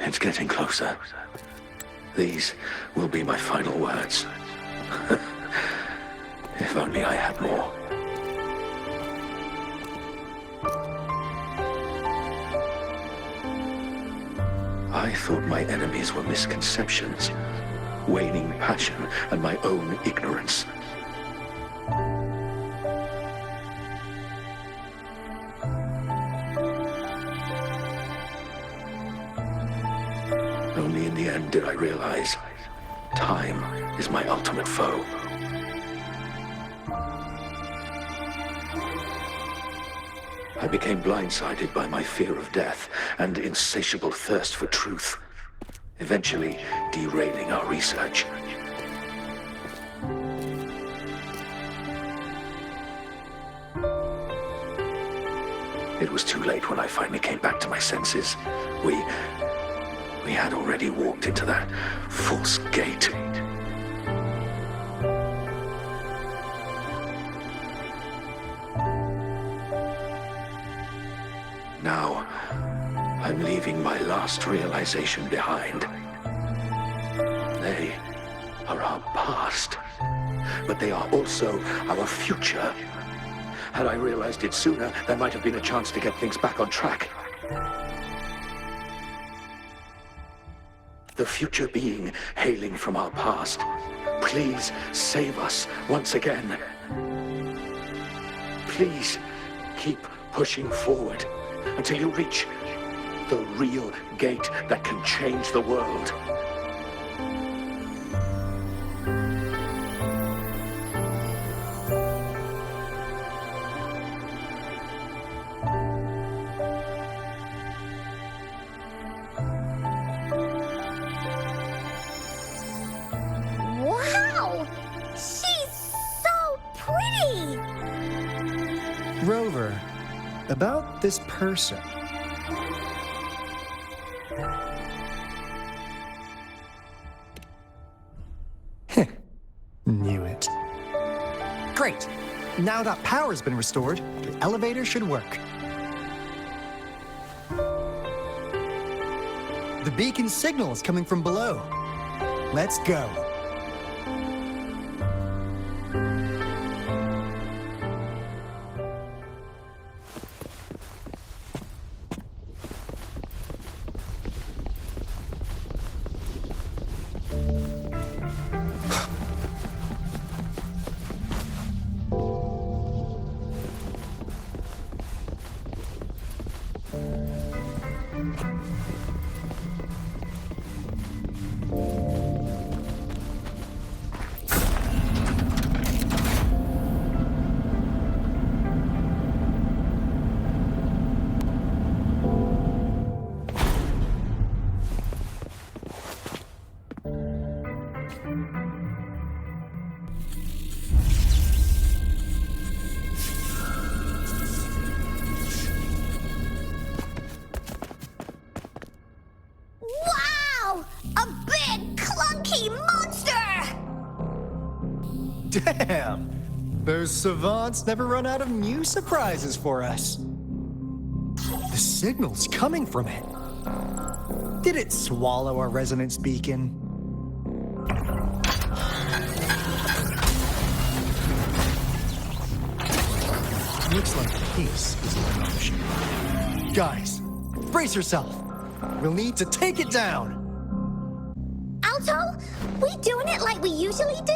It's getting closer. These will be my final words. If only I had more. I thought my enemies were misconceptions, waning passion, and my own ignorance. Only in the end did I realize time is my ultimate foe. I became blindsided by my fear of death and insatiable thirst for truth, eventually derailing our research. It was too late when I finally came back to my senses. We had already walked into that false gate. Now, I'm leaving my last realization behind. They are our past, but they are also our future. Had I realized it sooner, there might have been a chance to get things back on track. The future being hailing from our past, please save us once again. Please keep pushing forward until you reach the real gate that can change the world. Wow! She's so pretty! Rover, about this person. Knew it. Great! Now that power's been restored, the elevator should work. The beacon signal is coming from below. Let's go. Wow! A big, clunky monster! Damn! Those savants never run out of new surprises for us. The signal's coming from it. Did it swallow our resonance beacon? Looks like peace is an option. Guys, brace yourself. We'll need to take it down. Alto, we doing it like we usually do?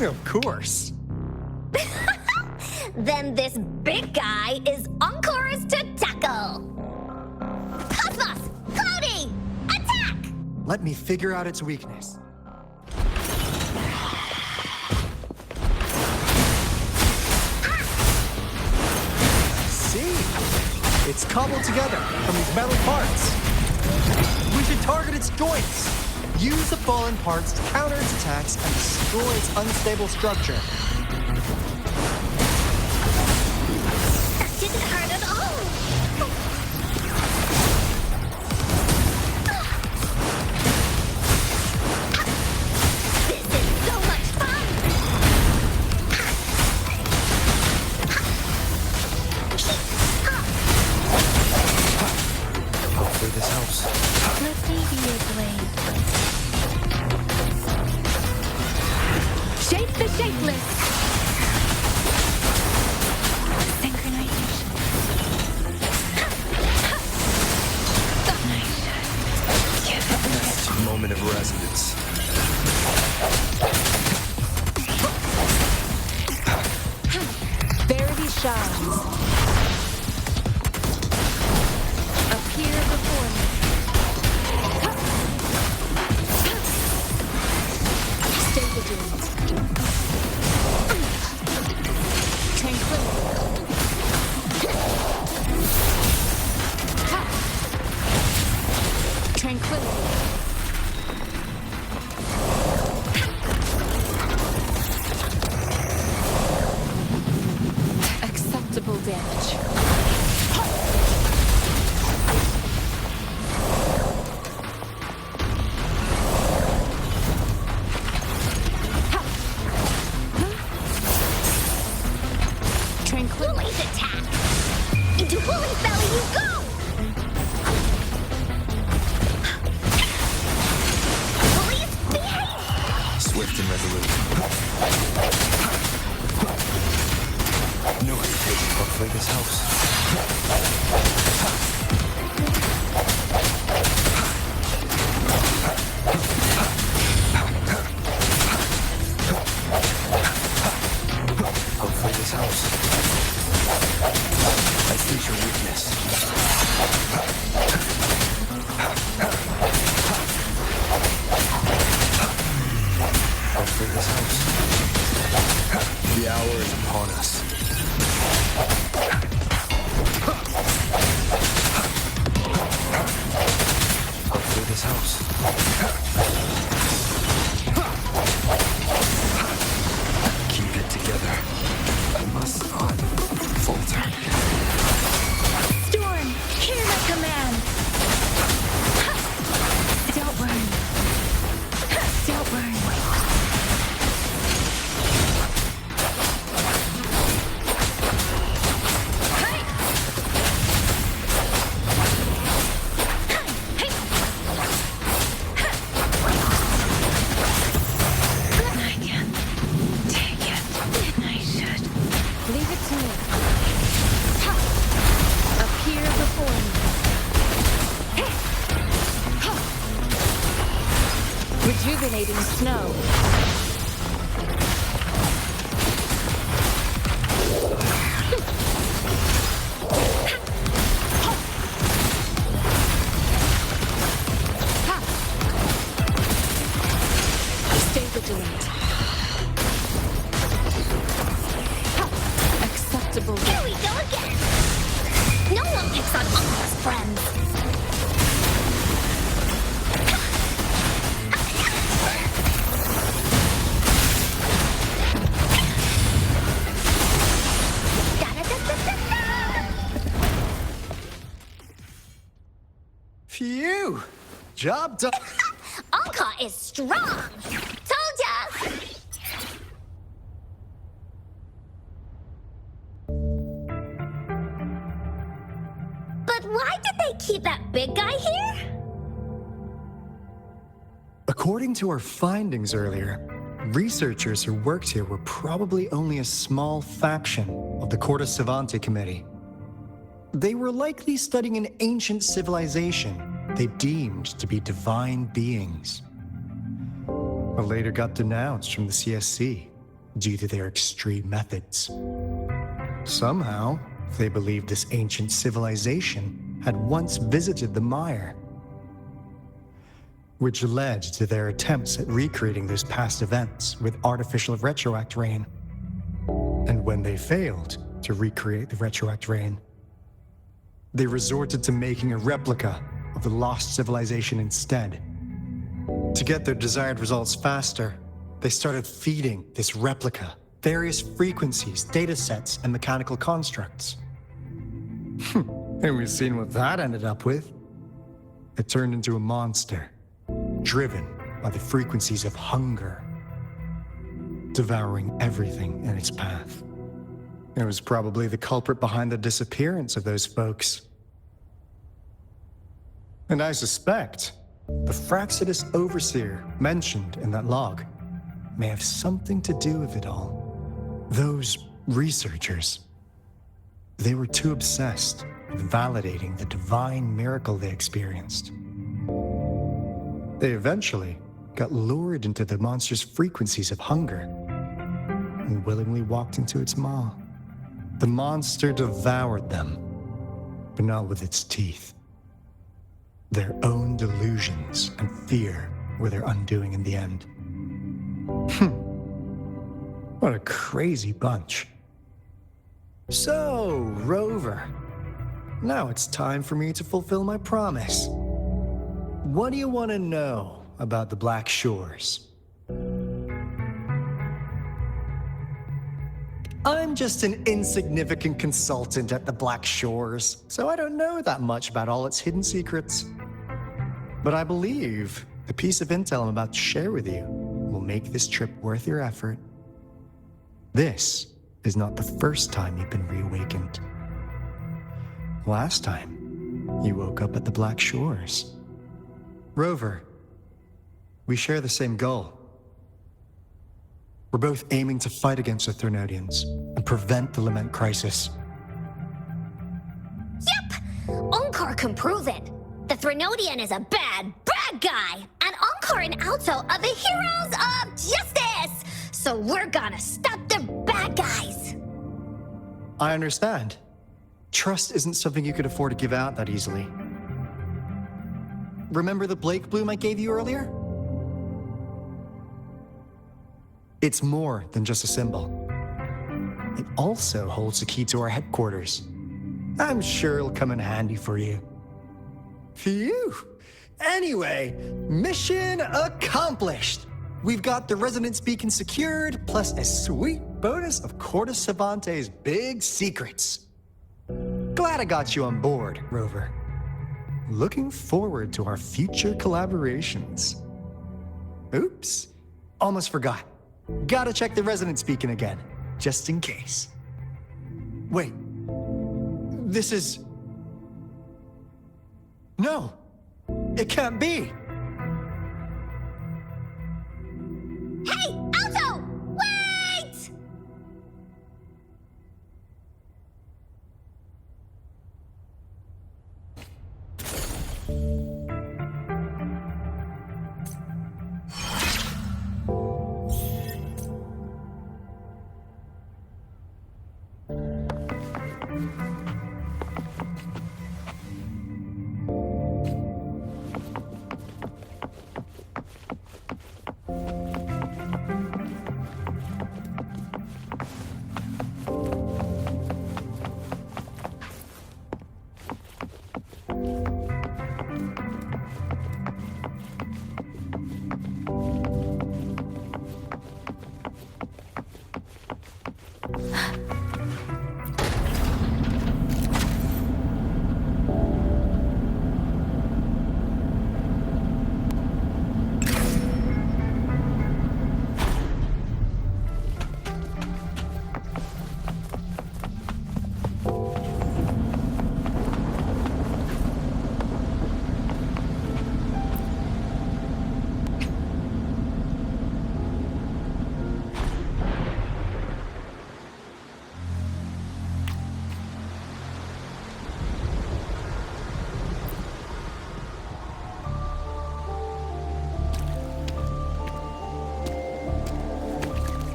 Of course. Then this big guy is on course to tackle. Cosmos! Cloudy! Attack! Let me figure out its weakness. See? It's cobbled together from these metal parts. We should target its joints. Use the fallen parts to counter its attacks and destroy its unstable structure. That didn't hurt at all. This is so much fun. Hopefully this house. Let me be your blade. Shape the shapeless. Synchronization. Next moment of resonance. Verity shines. Appear before me. Stay vigilant. Tranquility. Tranquility. Acceptable damage. Tranquility attack. Into Woolly's belly you go! Woolly's behave! Swift and resolute. No hesitation, hopefully this house. Hopefully this house. I see your weakness. Hopefully this house. The hour is upon us. Hopefully this house. Keep it together. I must not falter. Storm, hear my command! Don't burn. Don't burn. Rejuvenating snow. Stay vigilant. Acceptable. Here we go again. No one picks on Uncle's friends. Phew! Job done. Anka is strong! Told ya! But why did they keep that big guy here? According to our findings earlier, researchers who worked here were probably only a small faction of the Corte Savante Committee. They were likely studying an ancient civilization they deemed to be divine beings, but later got denounced from the CSC due to their extreme methods. Somehow, they believed this ancient civilization had once visited the mire, which led to their attempts at recreating those past events with artificial retroact rain. And when they failed to recreate the retroact rain, they resorted to making a replica of the lost civilization instead. To get their desired results faster, they started feeding this replica various frequencies, datasets, and mechanical constructs. And we've seen what that ended up with. It turned into a monster, driven by the frequencies of hunger, devouring everything in its path. It was probably the culprit behind the disappearance of those folks. And I suspect the Fraxidus Overseer mentioned in that log may have something to do with it all. Those researchers, they were too obsessed with validating the divine miracle they experienced. They eventually got lured into the monster's frequencies of hunger and willingly walked into its maw. The monster devoured them, but not with its teeth. Their own delusions and fear were their undoing in the end. What a crazy bunch. So, Rover, now it's time for me to fulfill my promise. What do you want to know about the Black Shores? I'm just an insignificant consultant at the Black Shores, so I don't know that much about all its hidden secrets. But I believe the piece of intel I'm about to share with you will make this trip worth your effort. This is not the first time you've been reawakened. Last time, you woke up at the Black Shores. Rover, we share the same goal. We're both aiming to fight against the Threnodians and prevent the Lament Crisis. Yep! Onkar can prove it. The Threnodian is a bad, bad guy, and Onkar and Alto are the heroes of justice! So we're gonna stop the bad guys! I understand. Trust isn't something you could afford to give out that easily. Remember the Blake bloom I gave you earlier? It's more than just a symbol. It also holds the key to our headquarters. I'm sure it'll come in handy for you. Phew! Anyway, mission accomplished! We've got the resonance beacon secured, plus a sweet bonus of Cortus Savante's big secrets. Glad I got you on board, Rover. Looking forward to our future collaborations. Oops, almost forgot. Gotta check the resonance beacon again, just in case. Wait, this is... No, it can't be. Hey, Alto! Wait!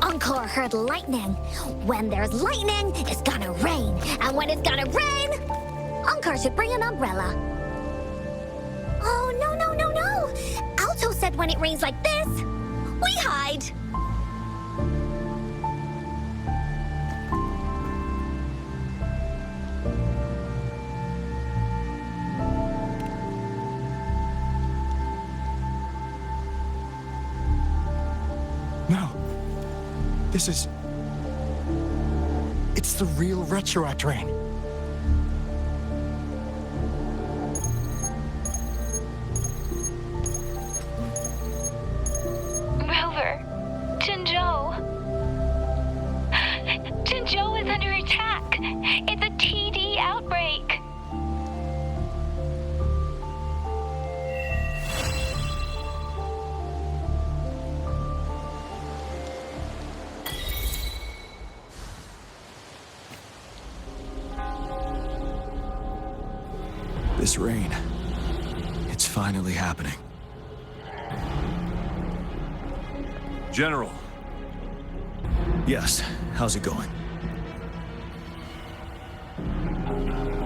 Onkar heard lightning. When there's lightning, it's gonna rain. And when it's gonna rain, Onkar should bring an umbrella. Oh, no, no, no, no! Alto said when it rains like this, we hide. No. This is... It's the real Retroact rain. Rover, Jinzhou. Jinzhou is under attack. It's a TD outbreak. This rain, it's finally happening. General. Yes, how's it going?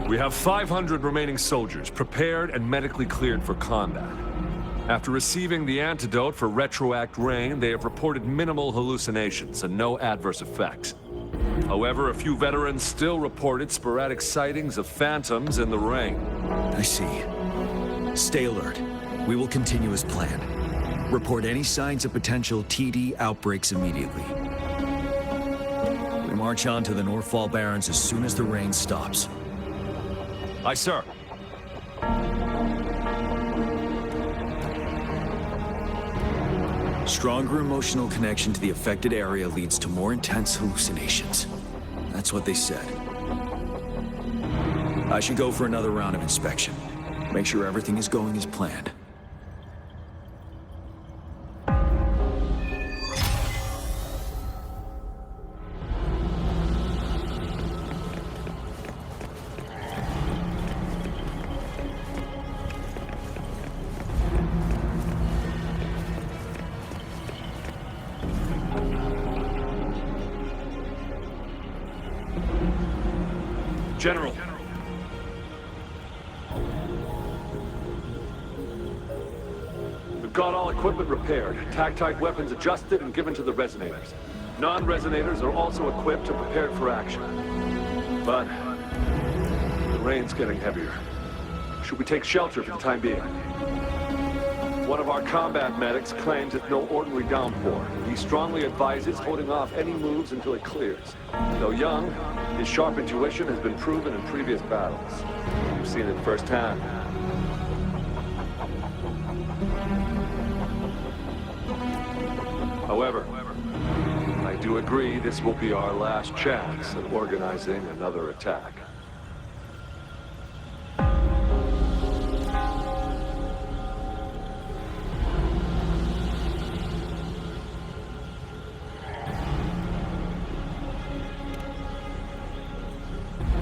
We have 500 remaining soldiers, prepared and medically cleared for combat. After receiving the antidote for retroact rain, they have reported minimal hallucinations and no adverse effects. However, a few veterans still reported sporadic sightings of phantoms in the rain. I see. Stay alert. We will continue as planned. Report any signs of potential TD outbreaks immediately. We march on to the Northfall Barrens as soon as the rain stops. Aye, sir. Stronger emotional connection to the affected area leads to more intense hallucinations. That's what they said. I should go for another round of inspection. Make sure everything is going as planned. General. We've got all equipment repaired, tac-type weapons adjusted and given to the Resonators. Non-Resonators are also equipped and prepared for action. But the rain's getting heavier. Should we take shelter for the time being? One of our combat medics claims it's no ordinary downpour. He strongly advises holding off any moves until it clears. Though young, his sharp intuition has been proven in previous battles. We've seen it firsthand. However, I do agree this will be our last chance at organizing another attack.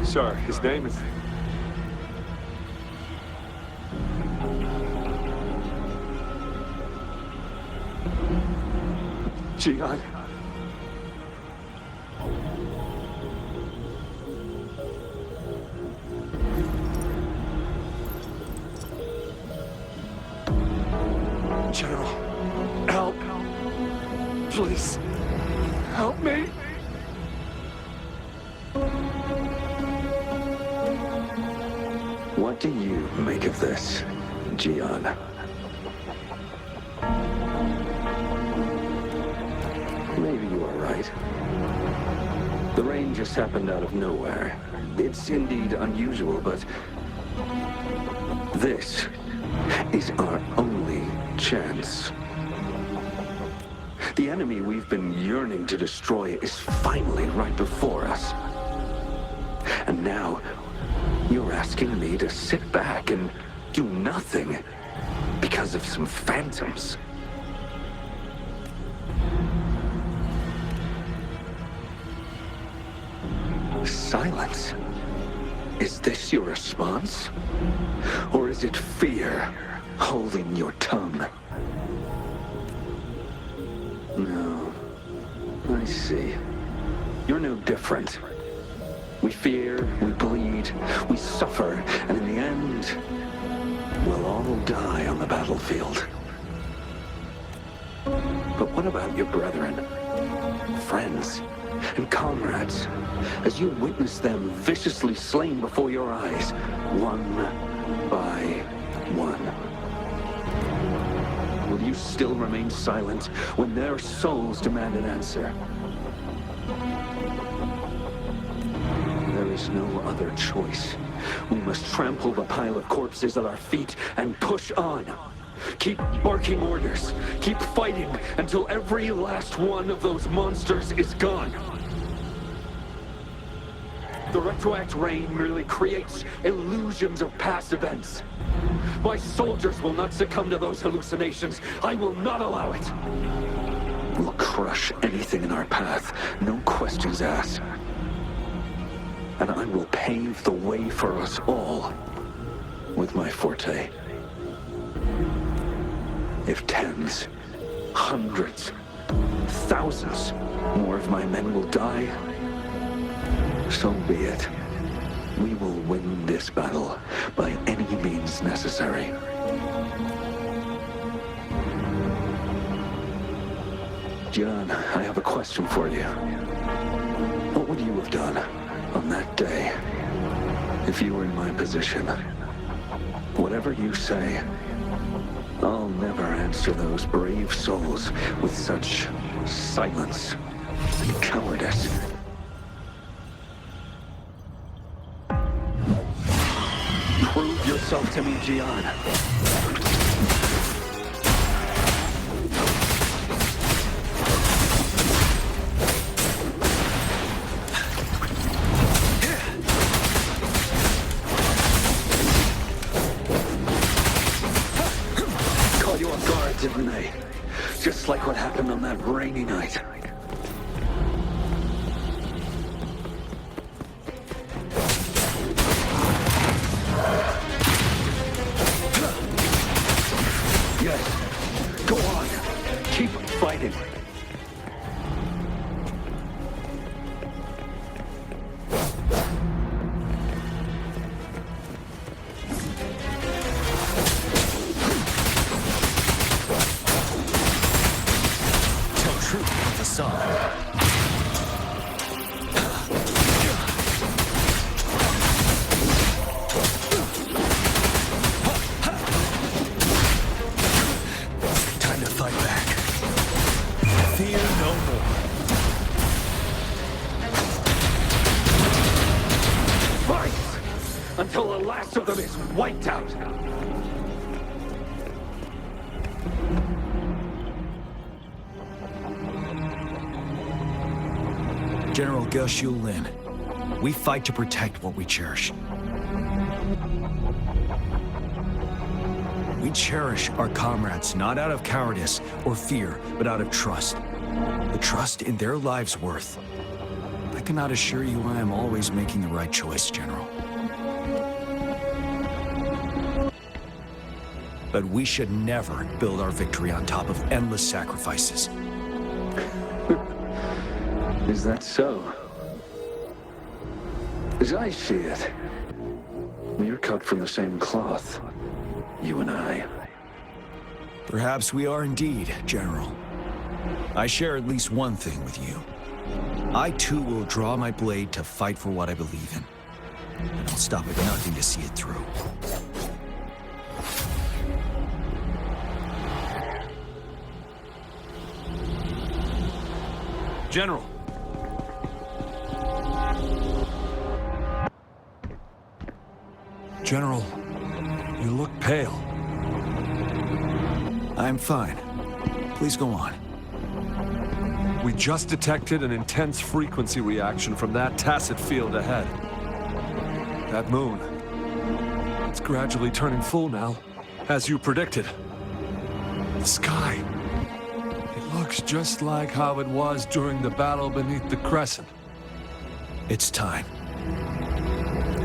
Sir, his name is... Gian. General, help. Please, help me. What do you make of this, Gian? Maybe you are right. The rain just happened out of nowhere. It's indeed unusual, but this is our only chance. The enemy we've been yearning to destroy is finally right before us. And now, you're asking me to sit back and do nothing because of some phantoms. Silence. Is this your response? Or is it fear holding your tongue? No. I see. You're no different. We fear, we bleed, we suffer, and in the end, we'll all die on the battlefield. But what about your brethren, friends, and comrades, as you witness them viciously slain before your eyes, one by one? Will you still remain silent when their souls demand an answer? There is no other choice. We must trample the pile of corpses at our feet and push on. Keep barking orders. Keep fighting until every last one of those monsters is gone. The retroact rain merely creates illusions of past events. My soldiers will not succumb to those hallucinations. I will not allow it. We'll crush anything in our path, no questions asked. And I will pave the way for us all. with my forte. If tens, hundreds, thousands more of my men will die, so be it. We will win this battle by any means necessary. John, I have a question for you. What would you have done on that day if you were in my position? Whatever you say, I'll never answer those brave souls with such silence and cowardice. Prove yourself to me, Gian. Caught you off guard, didn't they? Just like what happened on that rainy night. Yes, go on. Keep fighting. Tell truth with the song. Time to fight back. Fear no more. Fight until the last of them is wiped out. General Gu Lin, we fight to protect what we cherish. We cherish our comrades not out of cowardice or fear, but out of trust. The trust in their lives' worth. I cannot assure you I am always making the right choice, General. But we should never build our victory on top of endless sacrifices. Is that so? As I see it, we're cut from the same cloth, you and I. Perhaps we are indeed, General. I share at least one thing with you. I too will draw my blade to fight for what I believe in. And I'll stop at nothing to see it through. General. General, you look pale. I'm fine. Please go on. We just detected an intense frequency reaction from that tacit field ahead. That moon. It's gradually turning full now, as you predicted. The sky. It looks just like how it was during the battle beneath the crescent. It's time.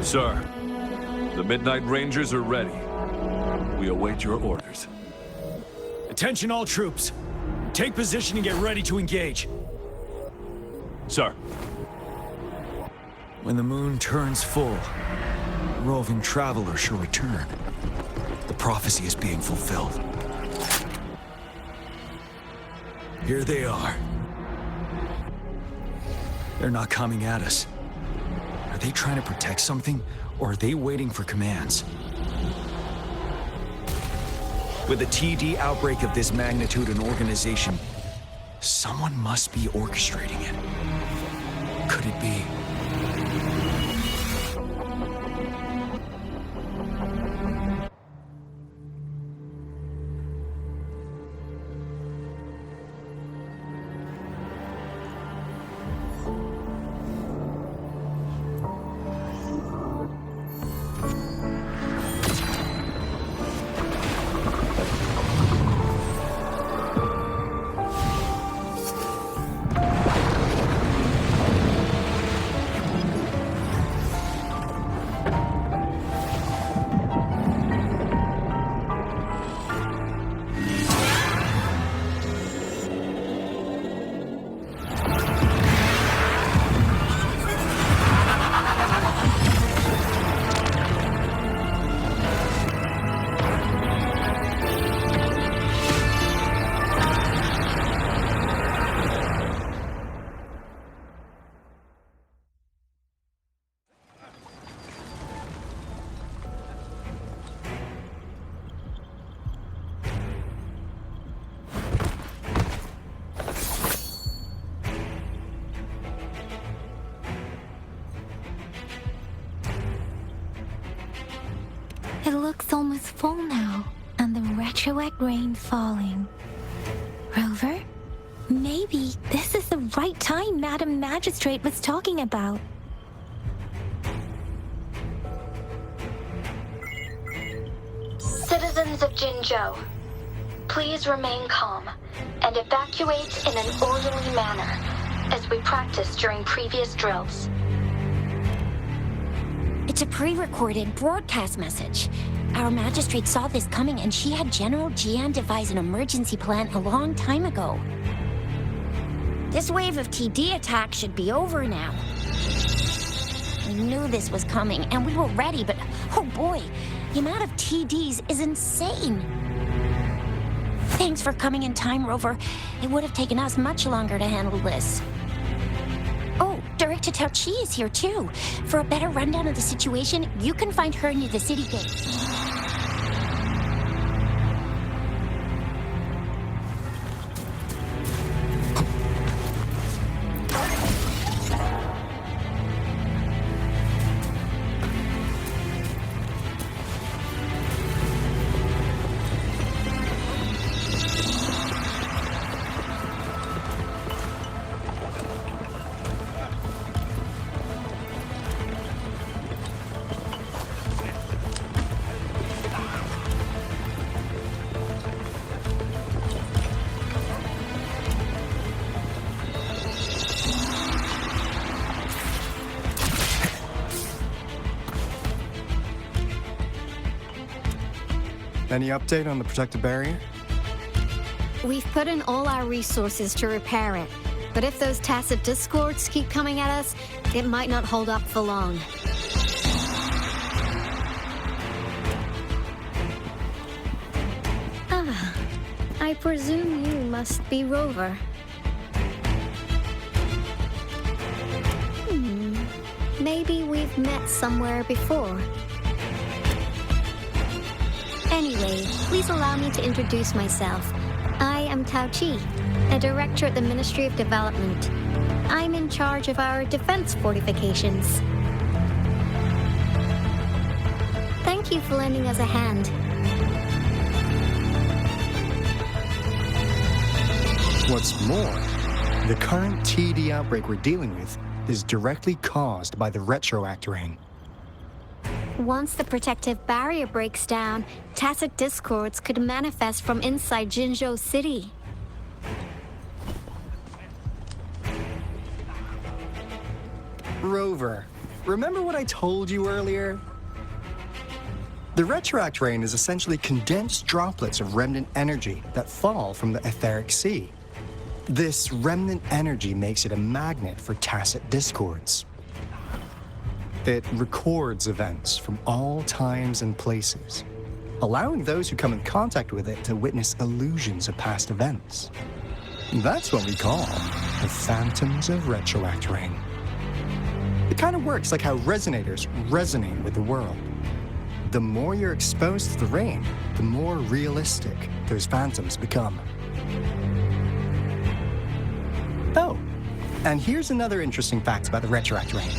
Sir, the Midnight Rangers are ready. We await your orders. Attention all troops. Take position and get ready to engage. Sir. When the moon turns full, a roving traveler shall return. The prophecy is being fulfilled. Here they are. They're not coming at us. Are they trying to protect something, or are they waiting for commands? With a TD outbreak of this magnitude and organization, someone must be orchestrating it. Could it be? It looks almost full now, and the retroact rain falling. Rover? Maybe this is the right time Madam Magistrate was talking about. Citizens of Jinzhou, please remain calm and evacuate in an orderly manner, as we practiced during previous drills. It's a pre-recorded broadcast message. Our magistrate saw this coming and she had General Jian devise an emergency plan a long time ago. This wave of TD attacks should be over now. We knew this was coming and we were ready, but oh boy, the amount of TDs is insane. Thanks for coming in time, Rover. It would have taken us much longer to handle this. Oh, Director Tao Chi is here too. For a better rundown of the situation, you can find her near the city gate. Any update on the protective barrier? We've put in all our resources to repair it, but if those tacit discords keep coming at us, it might not hold up for long. Ah, I presume you must be Rover. Maybe we've met somewhere before. Anyway, please allow me to introduce myself. I am Tao Chi, a director at the Ministry of Development. I'm in charge of our defense fortifications. Thank you for lending us a hand. What's more, the current TD outbreak we're dealing with is directly caused by the retroact rain. Once the protective barrier breaks down, tacit discords could manifest from inside Jinzhou City. Rover, remember what I told you earlier? The retroact rain is essentially condensed droplets of remnant energy that fall from the etheric sea. This remnant energy makes it a magnet for tacit discords. It records events from all times and places, allowing those who come in contact with it to witness illusions of past events. That's what we call the phantoms of retroact rain. It kind of works like how resonators resonate with the world. The more you're exposed to the rain, the more realistic those phantoms become. Oh, and here's another interesting fact about the retroact rain.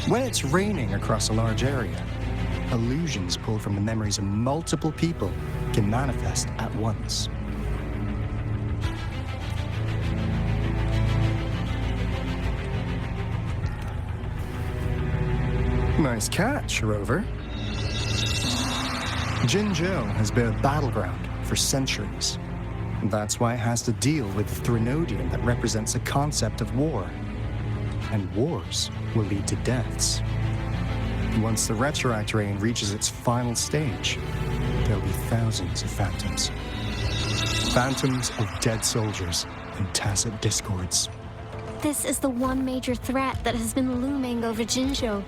When it's raining across a large area, illusions pulled from the memories of multiple people can manifest at once. Nice catch, Rover. Jinzhou has been a battleground for centuries. That's why it has to deal with the Threnodian that represents a concept of war. And wars will lead to deaths. Once the retroact rain reaches its final stage, there'll be thousands of phantoms. Phantoms of dead soldiers and tacit discords. This is the one major threat that has been looming over Jinzhou.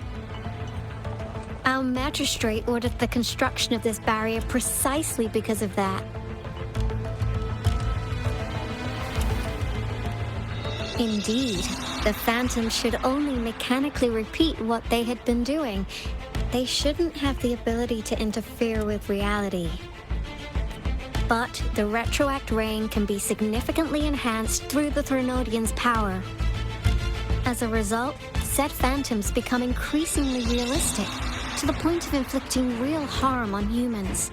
Our magistrate ordered the construction of this barrier precisely because of that. Indeed, the phantoms should only mechanically repeat what they had been doing. They shouldn't have the ability to interfere with reality. But the retroact rain can be significantly enhanced through the Threnodian's power. As a result, said phantoms become increasingly realistic, to the point of inflicting real harm on humans.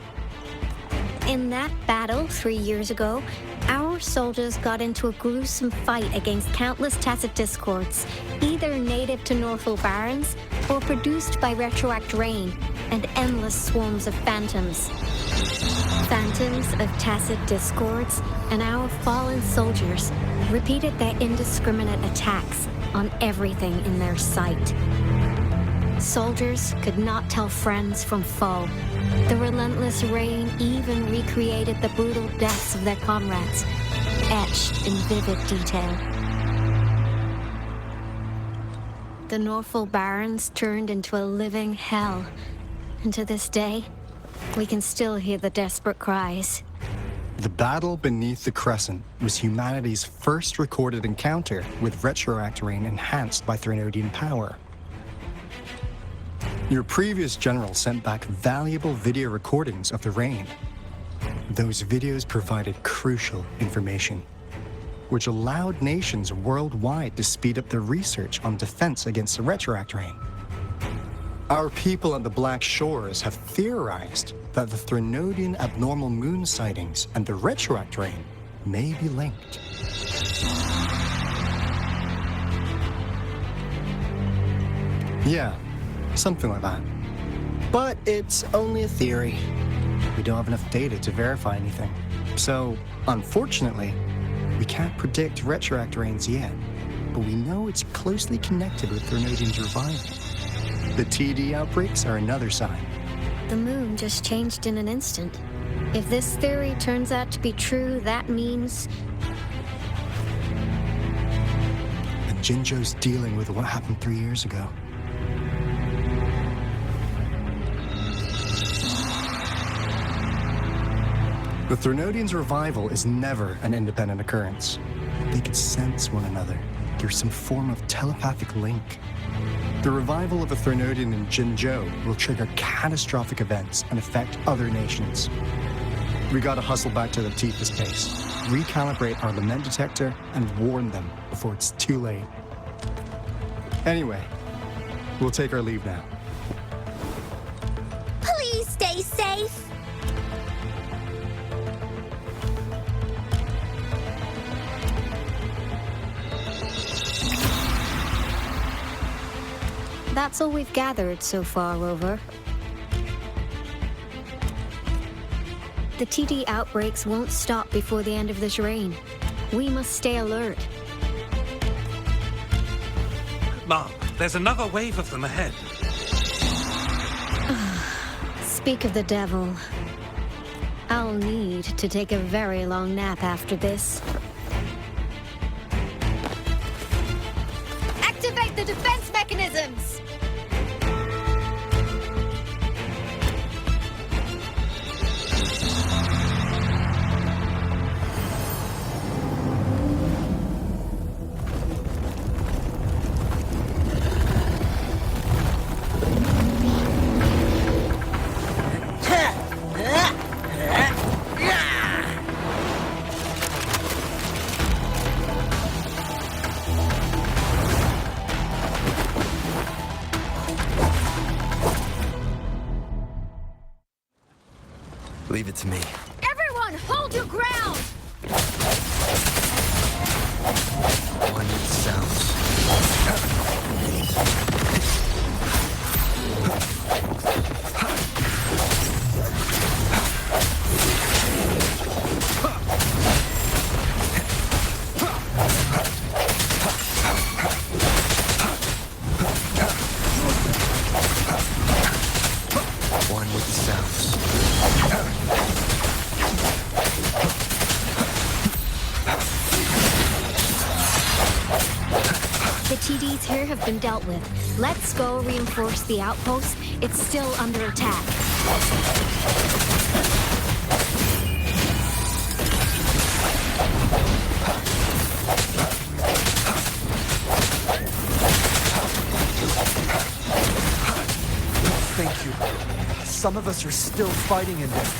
In that battle 3 years ago, our soldiers got into a gruesome fight against countless tacit discords, either native to Northal Barrens or produced by retroact rain and endless swarms of phantoms. Phantoms of tacit discords and our fallen soldiers repeated their indiscriminate attacks on everything in their sight. Soldiers could not tell friends from foe. The relentless rain even recreated the brutal deaths of their comrades, etched in vivid detail. The Northal Barrens turned into a living hell, and to this day, we can still hear the desperate cries. The battle beneath the Crescent was humanity's first recorded encounter with retroact rain enhanced by Threnodian power. Your previous general sent back valuable video recordings of the rain. Those videos provided crucial information, which allowed nations worldwide to speed up their research on defense against the retroact rain. Our people at the Black Shores have theorized that the Threnodian abnormal moon sightings and the retroact rain may be linked. Yeah, something like that. But it's only a theory. We don't have enough data to verify anything. So, unfortunately, we can't predict retroact rains yet, but we know it's closely connected with Threnodian's revival. The TD outbreaks are another sign. The moon just changed in an instant. If this theory turns out to be true, that means... And Jinzhou's dealing with what happened 3 years ago. The Threnodians' revival is never an independent occurrence. They could sense one another. There's some form of telepathic link. The revival of a Threnodian in Jinzhou will trigger catastrophic events and affect other nations. We gotta hustle back to the Tifa's base, recalibrate our lament detector, and warn them before it's too late. Anyway, we'll take our leave now. Please stay safe. That's all we've gathered so far, Rover. The TD outbreaks won't stop before the end of this reign. We must stay alert. Mom, there's another wave of them ahead. Speak of the devil. I'll need to take a very long nap after this. Activate the defense mechanisms! Leave it to me. Everyone, hold your ground! One with sounds. One with the sounds. The TDs here have been dealt with. Let's go reinforce the outpost. It's still under attack. Thank you. Some of us are still fighting in there.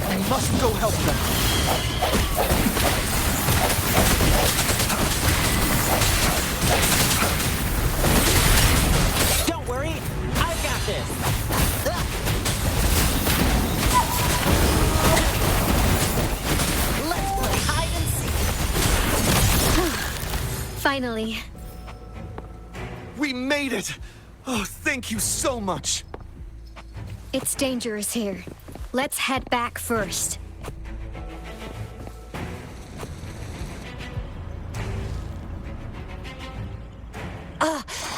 We must go help them. Don't worry, I've got this. Finally. We made it! Oh, thank you so much! It's dangerous here. Let's head back first.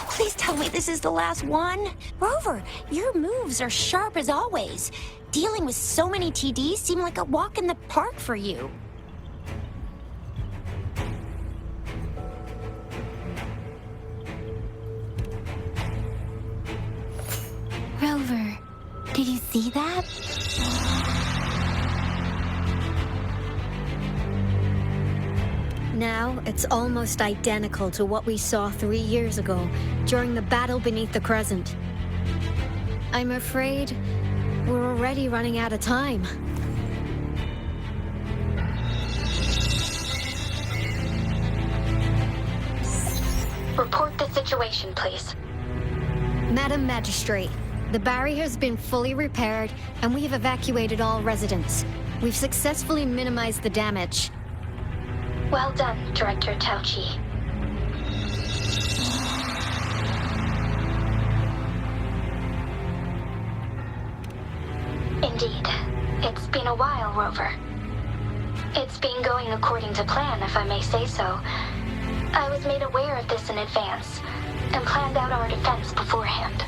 Please tell me this is the last one? Rover, your moves are sharp as always. Dealing with so many TDs seem like a walk in the park for you. Rover, did you see that? Now, it's almost identical to what we saw 3 years ago, during the battle beneath the Crescent. I'm afraid we're already running out of time. Report the situation, please. Madam Magistrate, the barrier has been fully repaired, and we have evacuated all residents. We've successfully minimized the damage. Well done, Director Tauchi. Indeed. It's been a while, Rover. It's been going according to plan, if I may say so. I was made aware of this in advance, and planned out our defense beforehand.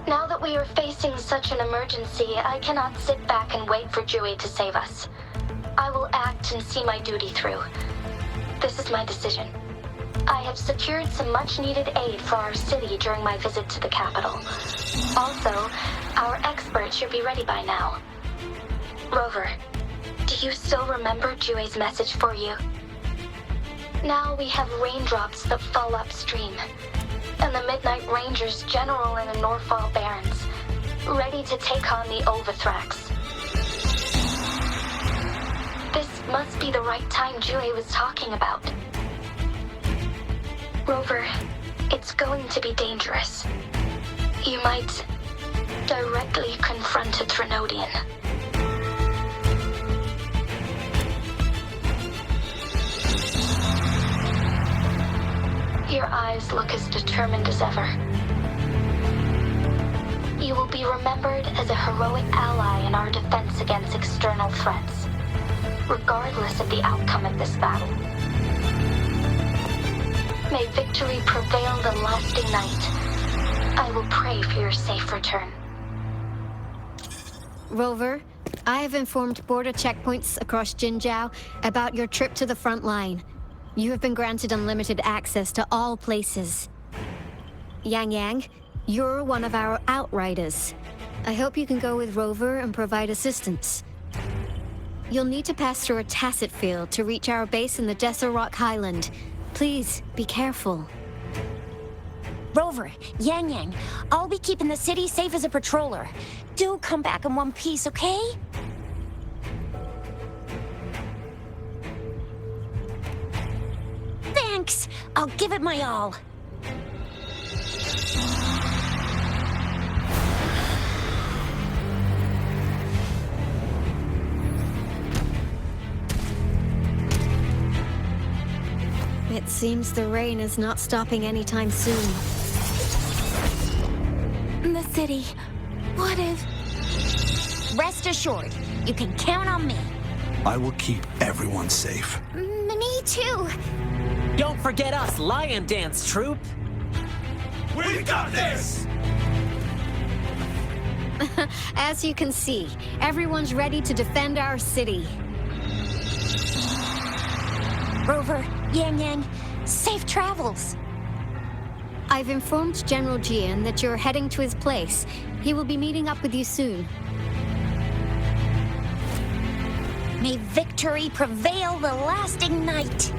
Now that we are facing such an emergency, I cannot sit back and wait for Dewey to save us. I will act and see my duty through. This is my decision. I have secured some much-needed aid for our city during my visit to the capital. Also, our experts should be ready by now. Rover, do you still remember Dewey's message for you? Now we have raindrops that fall upstream, and the Midnight Rangers general in the Norfall Barrens, ready to take on the Overthrax. This must be the right time Dewey was talking about. Rover, it's going to be dangerous. You might directly confront a Trinodian. Your eyes look as determined as ever. You will be remembered as a heroic ally in our defense against external threats, regardless of the outcome of this battle. May victory prevail the lasting night. I will pray for your safe return. Rover, I have informed border checkpoints across Jinjiao about your trip to the front line. You have been granted unlimited access to all places. Yang Yang, you're one of our outriders. I hope you can go with Rover and provide assistance. You'll need to pass through a tacit field to reach our base in the Desert Rock Highland. Please, be careful. Rover, Yang Yang, I'll be keeping the city safe as a patroller. Do come back in one piece, okay? Thanks! I'll give it my all. It seems the rain is not stopping anytime soon. The city. What if... Rest assured, you can count on me. I will keep everyone safe. Me too. Don't forget us, Lion Dance Troop! We got this! As you can see, everyone's ready to defend our city. Rover, Yang Yang, safe travels. I've informed General Jian that you're heading to his place. He will be meeting up with you soon. May victory prevail the lasting night.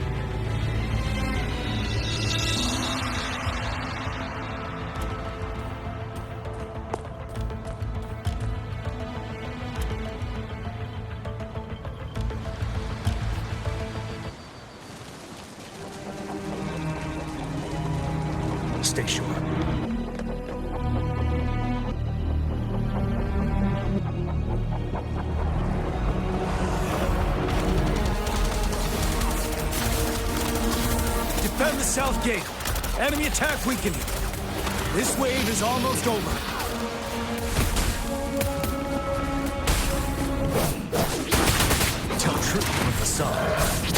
Stay sure. south gate. Enemy attack weakening. This wave is almost over. Tell truth from the sun.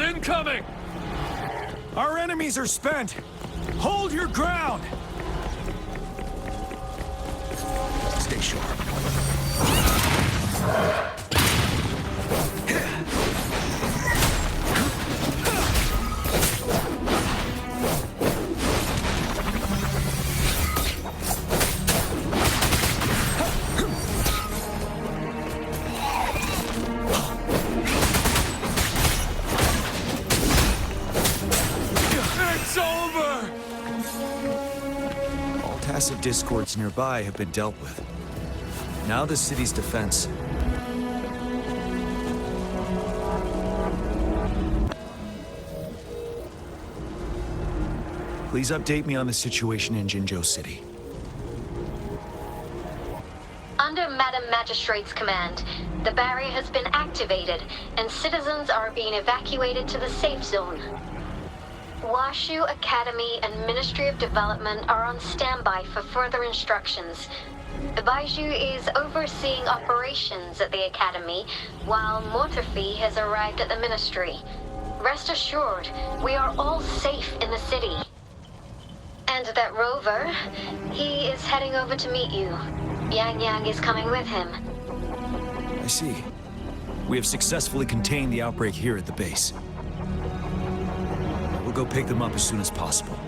Incoming! Our enemies are spent. Hold your ground. Stay sharp. Discords nearby have been dealt with. Now the city's defense. Please update me on the situation in Jinzhou City. Under Madam Magistrate's command, the barrier has been activated, and citizens are being evacuated to the safe zone. Washu Academy and Ministry of Development are on standby for further instructions. Baiju is overseeing operations at the Academy, while Mortefi has arrived at the Ministry. Rest assured, we are all safe in the city. And that rover, he is heading over to meet you. Yang Yang is coming with him. I see. We have successfully contained the outbreak here at the base. We'll go pick them up as soon as possible.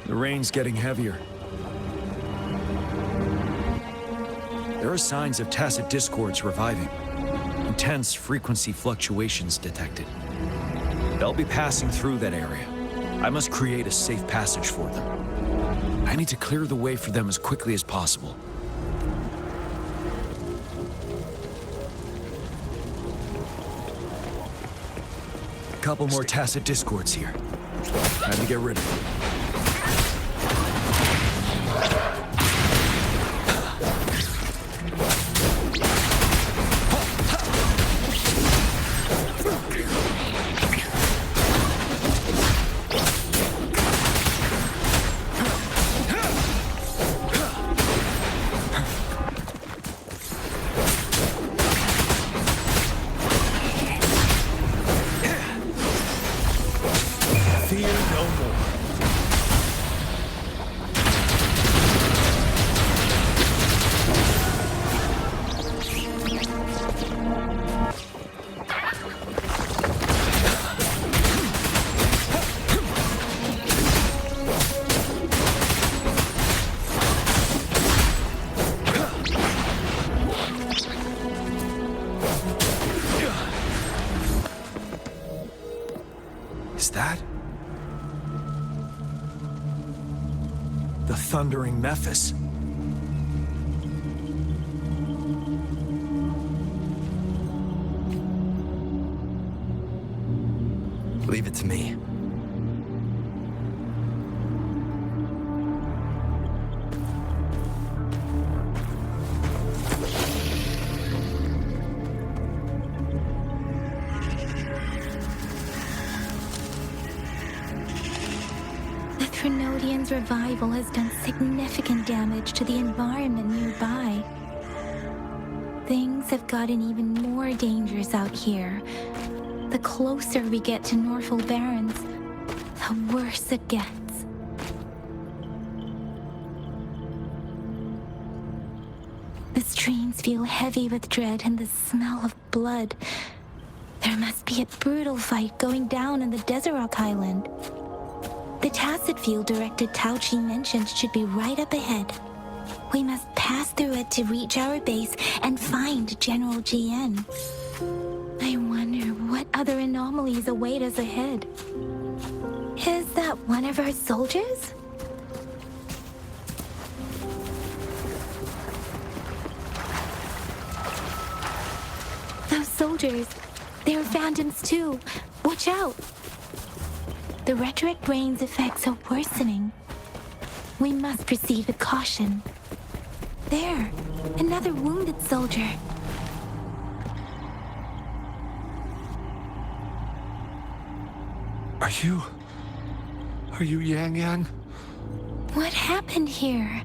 The rain's getting heavier. There are signs of tacit discords reviving. Intense frequency fluctuations detected. They'll be passing through that area. I must create a safe passage for them. I need to clear the way for them as quickly as possible. Couple more tacit discords here. Time to get rid of them. Thundering Memphis. Leave it to me. Trinodian's revival has done significant damage to the environment nearby. Things have gotten even more dangerous out here. The closer we get to Norfolk Barrens, the worse it gets. The streams feel heavy with dread and the smell of blood. There must be a brutal fight going down in the Desert Island. The tacit field directed Tauchi mentioned should be right up ahead. We must pass through it to reach our base and find General GN. I wonder what other anomalies await us ahead. Is that one of our soldiers? Those soldiers, they're phantoms too. Watch out! The retroact rain's effects are worsening. We must proceed with caution. There, another wounded soldier. Are you Yang Yang? What happened here?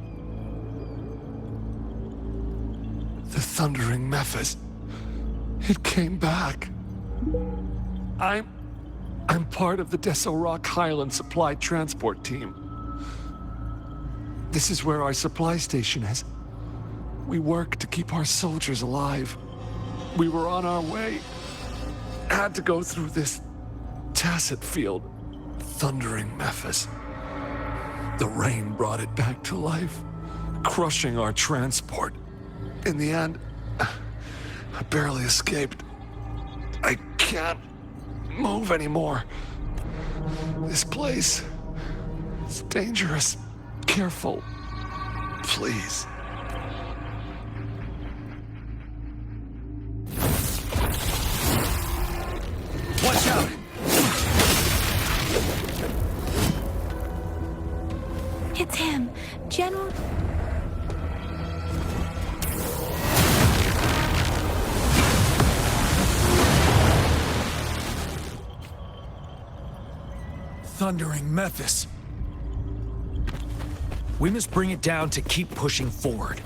The Thundering Mephis. It came back. I'm part of the Deso Rock Highland Supply Transport Team. This is where our supply station is. We work to keep our soldiers alive. We were on our way. Had to go through this tacit field. Thundering Mephis. The rain brought it back to life, crushing our transport. In the end, I barely escaped. I can't move anymore. This place is dangerous. Careful. Please. Watch out! It's him, General... Thundering Mephis. We must bring it down to keep pushing forward.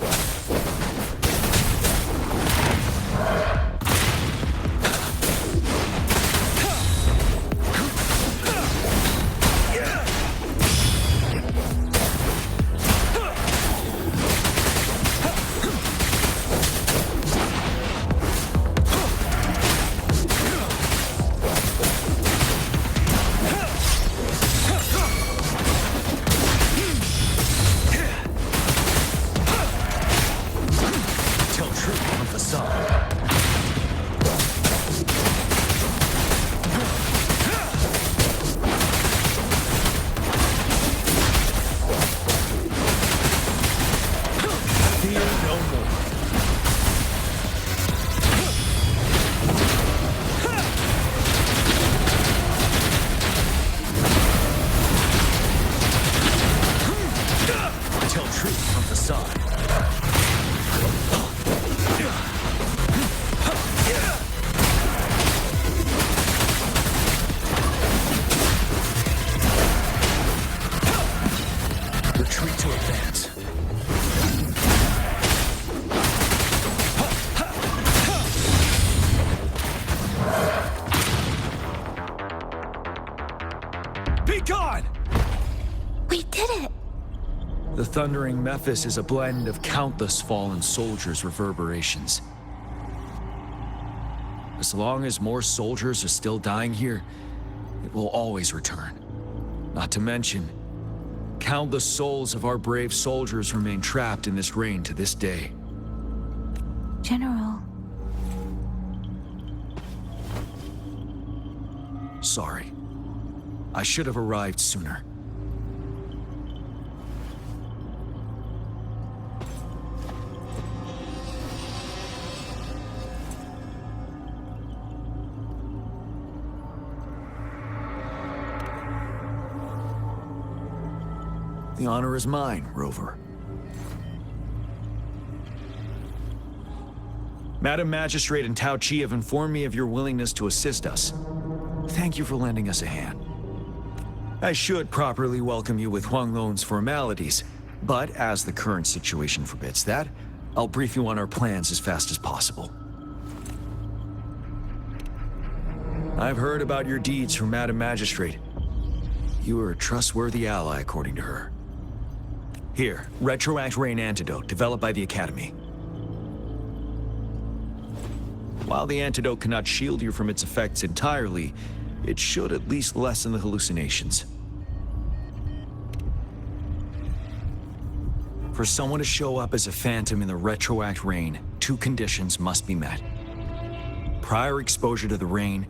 The Thundering Mephis is a blend of countless fallen soldiers' reverberations. As long as more soldiers are still dying here, it will always return. Not to mention, countless souls of our brave soldiers remain trapped in this rain to this day. General. Sorry. I should have arrived sooner. The honor is mine, Rover. Madam Magistrate and Tao Chi have informed me of your willingness to assist us. Thank you for lending us a hand. I should properly welcome you with Huang Lon's formalities, but as the current situation forbids that, I'll brief you on our plans as fast as possible. I've heard about your deeds from Madam Magistrate. You are a trustworthy ally, according to her. Here, Retroact Rain Antidote, developed by the Academy. While the antidote cannot shield you from its effects entirely, it should at least lessen the hallucinations. For someone to show up as a phantom in the Retroact Rain, 2 conditions must be met. Prior exposure to the rain,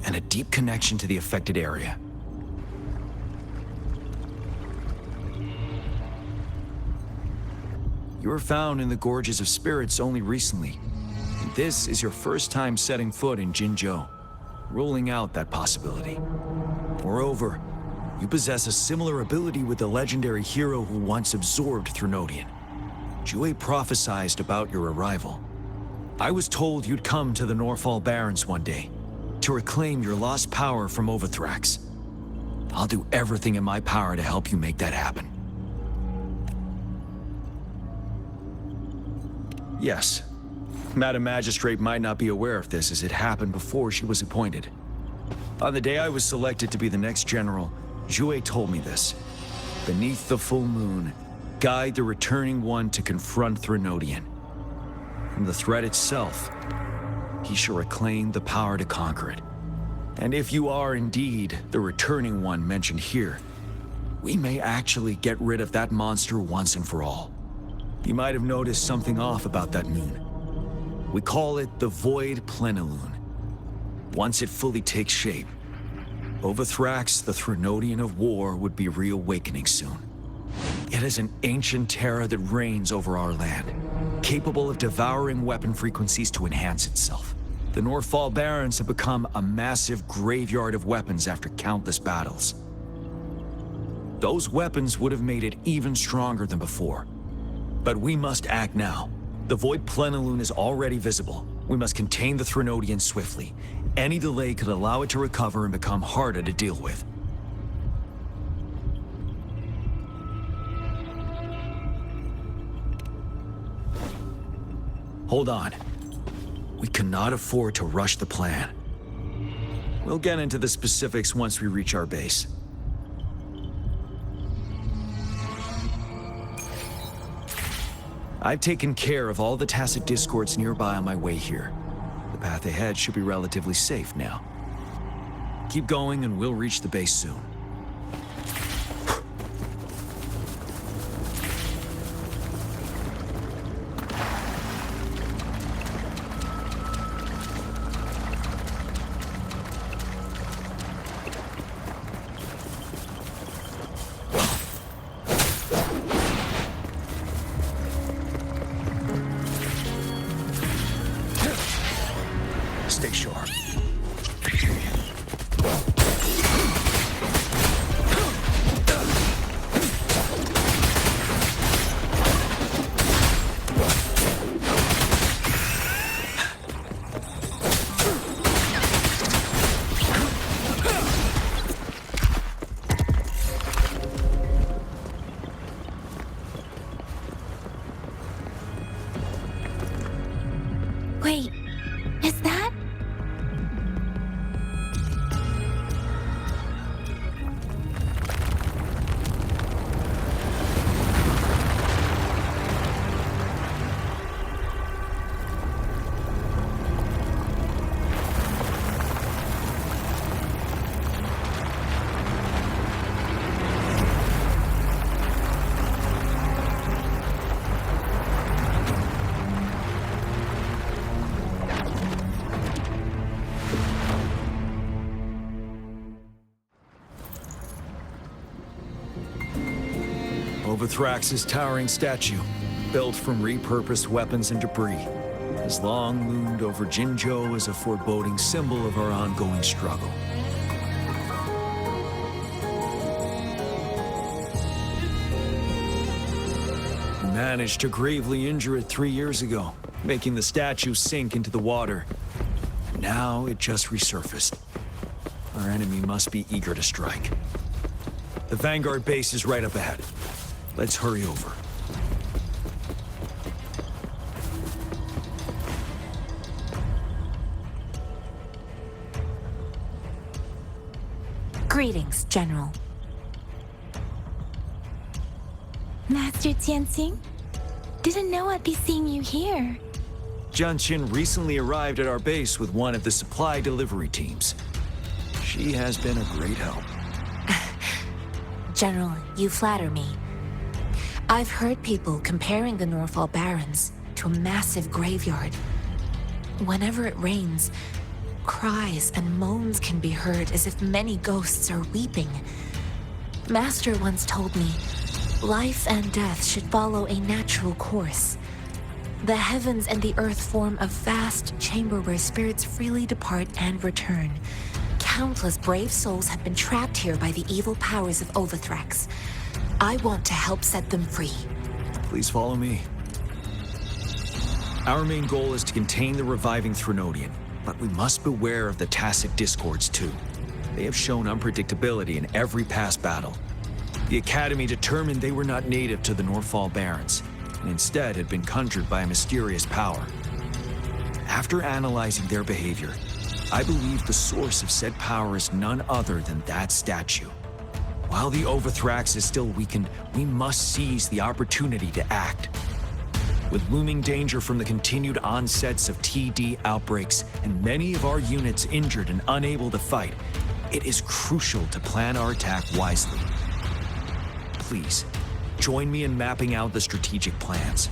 and a deep connection to the affected area. You were found in the Gorges of Spirits only recently. And this is your first time setting foot in Jinzhou, ruling out that possibility. Moreover, you possess a similar ability with the legendary hero who once absorbed Threnodian. Jue prophesized about your arrival. I was told you'd come to the Norfall Barrens one day, to reclaim your lost power from Overthrax. I'll do everything in my power to help you make that happen. Yes, Madam Magistrate might not be aware of this as it happened before she was appointed. On the day I was selected to be the next general, Jue told me this. Beneath the full moon, guide the returning one to confront Threnodian. From the threat itself, he shall reclaim the power to conquer it. And if you are indeed the returning one mentioned here, we may actually get rid of that monster once and for all. You might have noticed something off about that moon. We call it the Void Plenilune. Once it fully takes shape, Overthrax, the Threnodian of War, would be reawakening soon. It is an ancient terror that reigns over our land, capable of devouring weapon frequencies to enhance itself. The Norfall Barrens have become a massive graveyard of weapons after countless battles. Those weapons would have made it even stronger than before. But we must act now. The Void Plenilune is already visible. We must contain the Threnodian swiftly. Any delay could allow it to recover and become harder to deal with. Hold on. We cannot afford to rush the plan. We'll get into the specifics once we reach our base. I've taken care of all the tacit discords nearby on my way here. The path ahead should be relatively safe now. Keep going and we'll reach the base soon. Stay sharp. Wait, is that? Overthrax's towering statue, built from repurposed weapons and debris, has long loomed over Jinzhou as a foreboding symbol of our ongoing struggle. We managed to gravely injure it 3 years ago, making the statue sink into the water. Now it just resurfaced. Our enemy must be eager to strike. The Vanguard base is right up ahead. Let's hurry over. Greetings, General. Master Tianxing? Didn't know I'd be seeing you here. Jianqin recently arrived at our base with one of the supply delivery teams. She has been a great help. General, you flatter me. I've heard people comparing the Norfall Barrens to a massive graveyard. Whenever it rains, cries and moans can be heard as if many ghosts are weeping. Master once told me, Life and death should follow a natural course. The heavens and the earth form a vast chamber where spirits freely depart and return. Countless brave souls have been trapped here by the evil powers of Overthrax. I want to help set them free. Please follow me. Our main goal is to contain the reviving Threnodian, but we must beware of the tacit discords too. They have shown unpredictability in every past battle. The Academy determined they were not native to the Norfall Barrens, and instead had been conjured by a mysterious power. After analyzing their behavior, I believe the source of said power is none other than that statue. While the Overthrax is still weakened, we must seize the opportunity to act. With looming danger from the continued onsets of TD outbreaks and many of our units injured and unable to fight, it is crucial to plan our attack wisely. Please, join me in mapping out the strategic plans.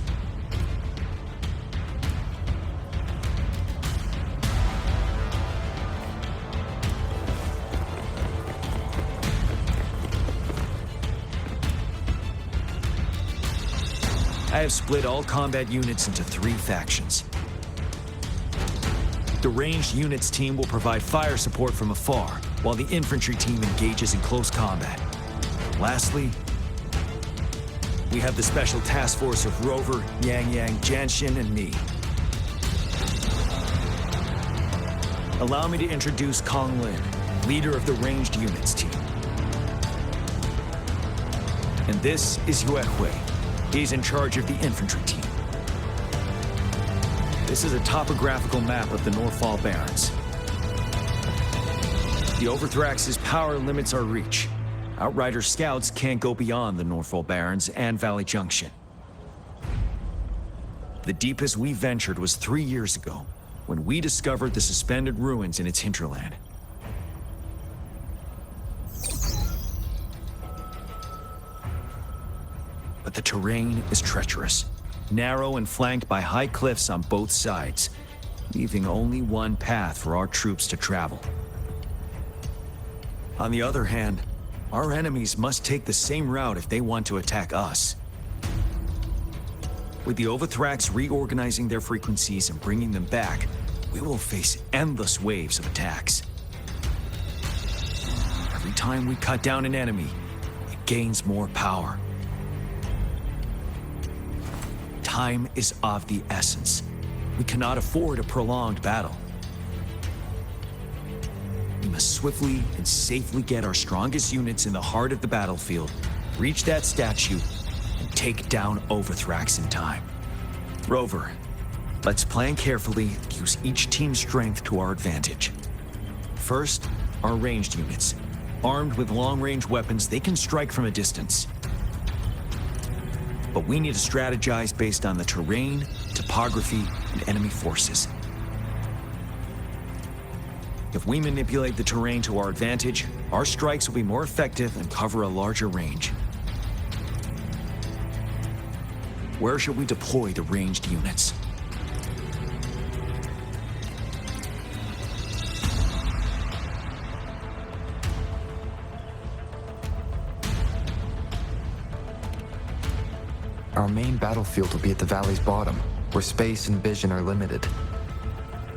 I have split all combat units into 3 factions. The ranged units team will provide fire support from afar, while the infantry team engages in close combat. Lastly, we have the special task force of Rover, Yang Yang, Janshin, and me. Allow me to introduce Kong Lin, leader of the ranged units team. And this is Yue Hui. He's in charge of the infantry team. This is a topographical map of the Norfall Barrens. The Overthrax's power limits our reach. Outrider scouts can't go beyond the Norfall Barrens and Valley Junction. The deepest we ventured was 3 years ago, when we discovered the suspended ruins in its hinterland. But the terrain is treacherous, narrow and flanked by high cliffs on both sides, leaving only one path for our troops to travel. On the other hand, our enemies must take the same route if they want to attack us. With the Overthrax reorganizing their frequencies and bringing them back, we will face endless waves of attacks. Every time we cut down an enemy, it gains more power. Time is of the essence. We cannot afford a prolonged battle. We must swiftly and safely get our strongest units in the heart of the battlefield, reach that statue, and take down Overthrax in time. Rover, let's plan carefully and use each team's strength to our advantage. First, our ranged units. Armed with long-range weapons, they can strike from a distance. But we need to strategize based on the terrain, topography, and enemy forces. If we manipulate the terrain to our advantage, our strikes will be more effective and cover a larger range. Where should we deploy the ranged units? Our main battlefield will be at the valley's bottom, where space and vision are limited.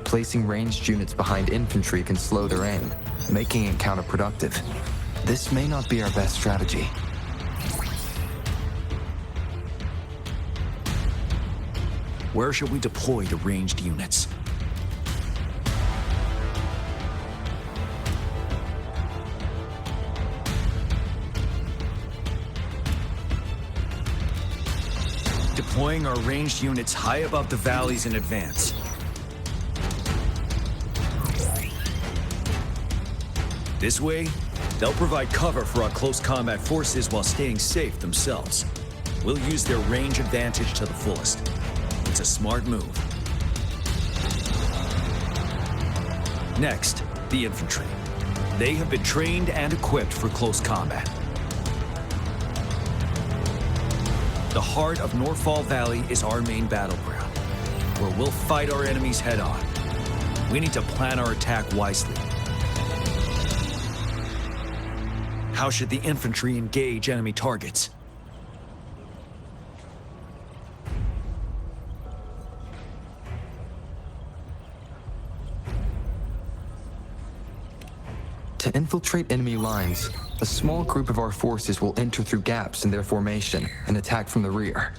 Placing ranged units behind infantry can slow their aim, making it counterproductive. This may not be our best strategy. Where should we deploy the ranged units? Deploying our ranged units high above the valleys in advance. This way, they'll provide cover for our close combat forces while staying safe themselves. We'll use their range advantage to the fullest. It's a smart move. Next, the infantry. They have been trained and equipped for close combat. The heart of Norfall Valley is our main battleground, where we'll fight our enemies head-on. We need to plan our attack wisely. How should the infantry engage enemy targets? To infiltrate enemy lines, a small group of our forces will enter through gaps in their formation and attack from the rear.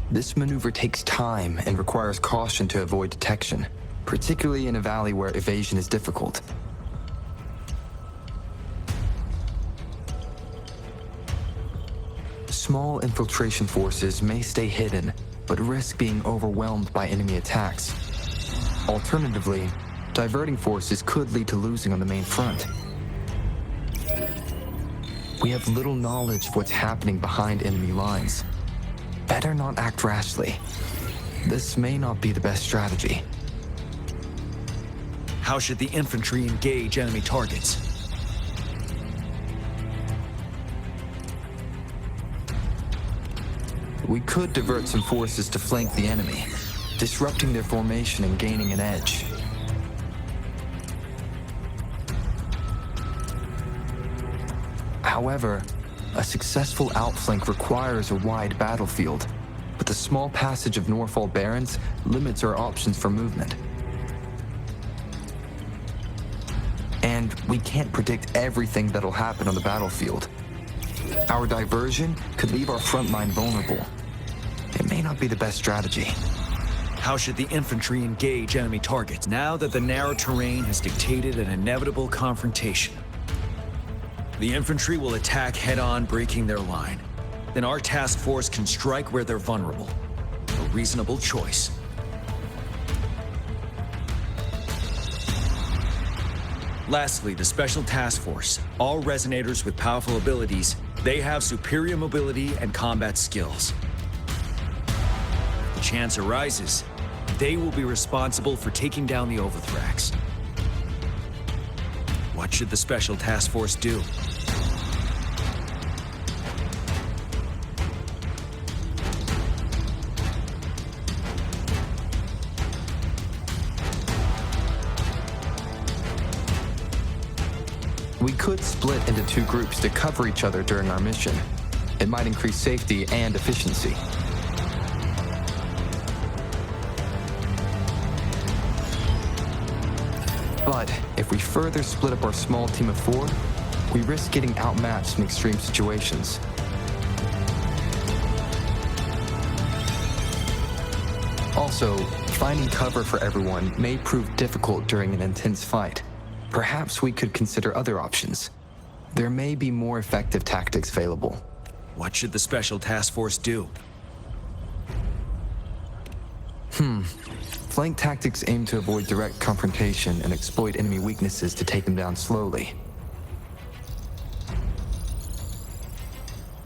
This maneuver takes time and requires caution to avoid detection, particularly in a valley where evasion is difficult. Small infiltration forces may stay hidden, but risk being overwhelmed by enemy attacks. Alternatively, diverting forces could lead to losing on the main front. We have little knowledge of what's happening behind enemy lines. Better not act rashly. This may not be the best strategy. How should the infantry engage enemy targets? We could divert some forces to flank the enemy, disrupting their formation and gaining an edge. However, a successful outflank requires a wide battlefield, but the small passage of Norfall Barrens limits our options for movement. And we can't predict everything that'll happen on the battlefield. Our diversion could leave our front line vulnerable. It may not be the best strategy. How should the infantry engage enemy targets now that the narrow terrain has dictated an inevitable confrontation? The infantry will attack head-on, breaking their line. Then our task force can strike where they're vulnerable. A reasonable choice. Lastly, the Special Task Force. All Resonators with powerful abilities, they have superior mobility and combat skills. If the chance arises, they will be responsible for taking down the Overthrax. What should the Special Task Force do? We could split into two groups to cover each other during our mission. It might increase safety and efficiency. But if we further split up our small team of 4, we risk getting outmatched in extreme situations. Also, finding cover for everyone may prove difficult during an intense fight. Perhaps we could consider other options. There may be more effective tactics available. What should the Special Task Force do? Flank tactics aim to avoid direct confrontation and exploit enemy weaknesses to take them down slowly.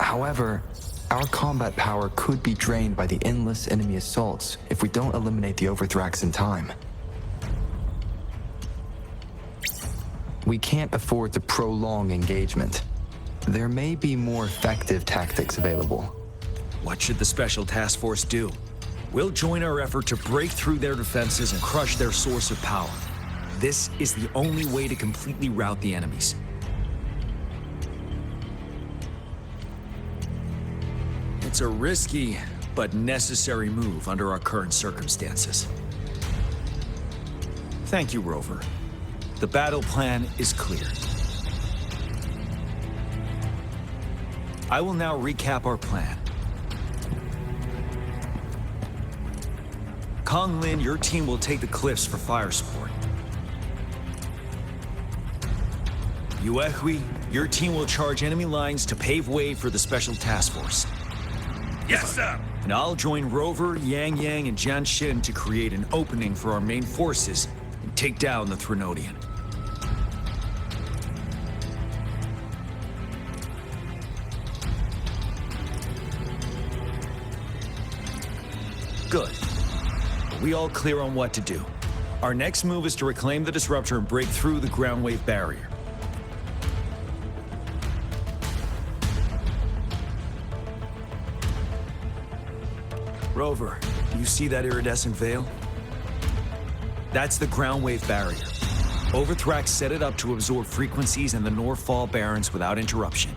However, our combat power could be drained by the endless enemy assaults if we don't eliminate the Overthrax in time. We can't afford to prolong engagement. There may be more effective tactics available. What should the Special Task Force do? We'll join our effort to break through their defenses and crush their source of power. This is the only way to completely rout the enemies. It's a risky, but necessary move under our current circumstances. Thank you, Rover. The battle plan is clear. I will now recap our plan. Kong Lin, your team will take the cliffs for fire support. Yuehui, your team will charge enemy lines to pave way for the Special Task Force. Yes, sir! And I'll join Rover, Yang Yang, and Jian Xin to create an opening for our main forces and take down the Threnodian. Good. Are we all clear on what to do? Our next move is to reclaim the disruptor and break through the ground wave barrier. Rover, do you see that iridescent veil? That's the ground wave barrier. Overthrax set it up to absorb frequencies in the Norfall Barrens without interruption.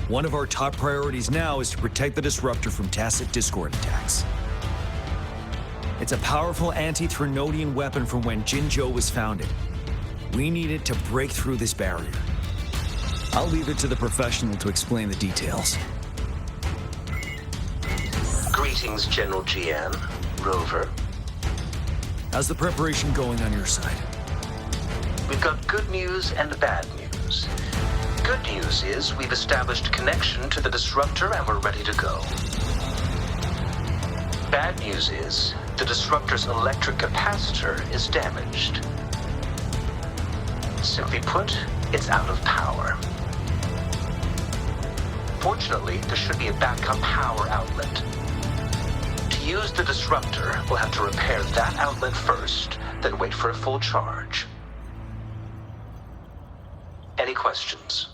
One of our top priorities now is to protect the disruptor from tacit Discord attacks. It's It's a powerful anti-Threnodian weapon from when Jinzhou was founded. We need it to break through this barrier. I'll leave it to the professional to explain the details. Greetings, General GM. Rover. How's the preparation going on your side? We've got good news and bad news. Good news is we've established connection to the disruptor and we're ready to go. Bad news is the disruptor's electric capacitor is damaged. Simply put, it's out of power. Fortunately, there should be a backup power outlet. To use the disruptor, we'll have to repair that outlet first, then wait for a full charge. Any questions?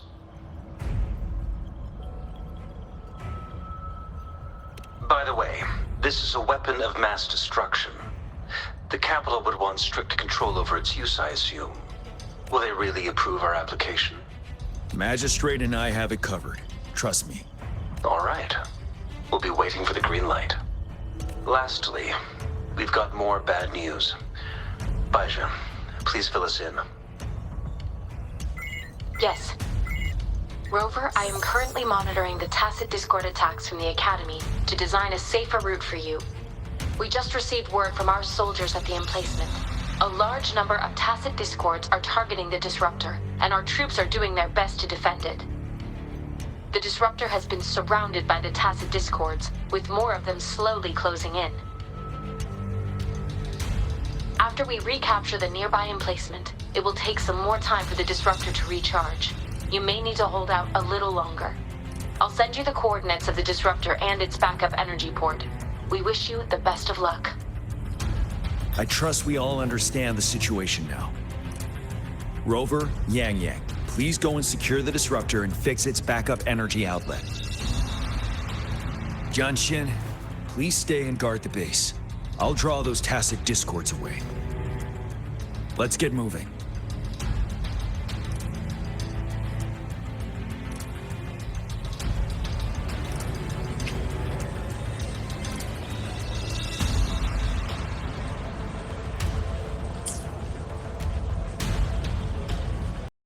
By the way, this is a weapon of mass destruction. The capital would want strict control over its use, I assume. Will they really approve our application? Magistrate and I have it covered. Trust me. All right. We'll be waiting for the green light. Lastly, we've got more bad news. Baija, please fill us in. Yes. Rover, I am currently monitoring the tacit discord attacks from the Academy to design a safer route for you. We just received word from our soldiers at the emplacement. A large number of tacit discords are targeting the disruptor, and our troops are doing their best to defend it. The disruptor has been surrounded by the tacit discords, with more of them slowly closing in. After we recapture the nearby emplacement, it will take some more time for the disruptor to recharge. You may need to hold out a little longer. I'll send you the coordinates of the disruptor and its backup energy port. We wish you the best of luck. I trust we all understand the situation now. Rover, Yang, please go and secure the disruptor and fix its backup energy outlet. Jianxin, please stay and guard the base. I'll draw those tacit discords away. Let's get moving.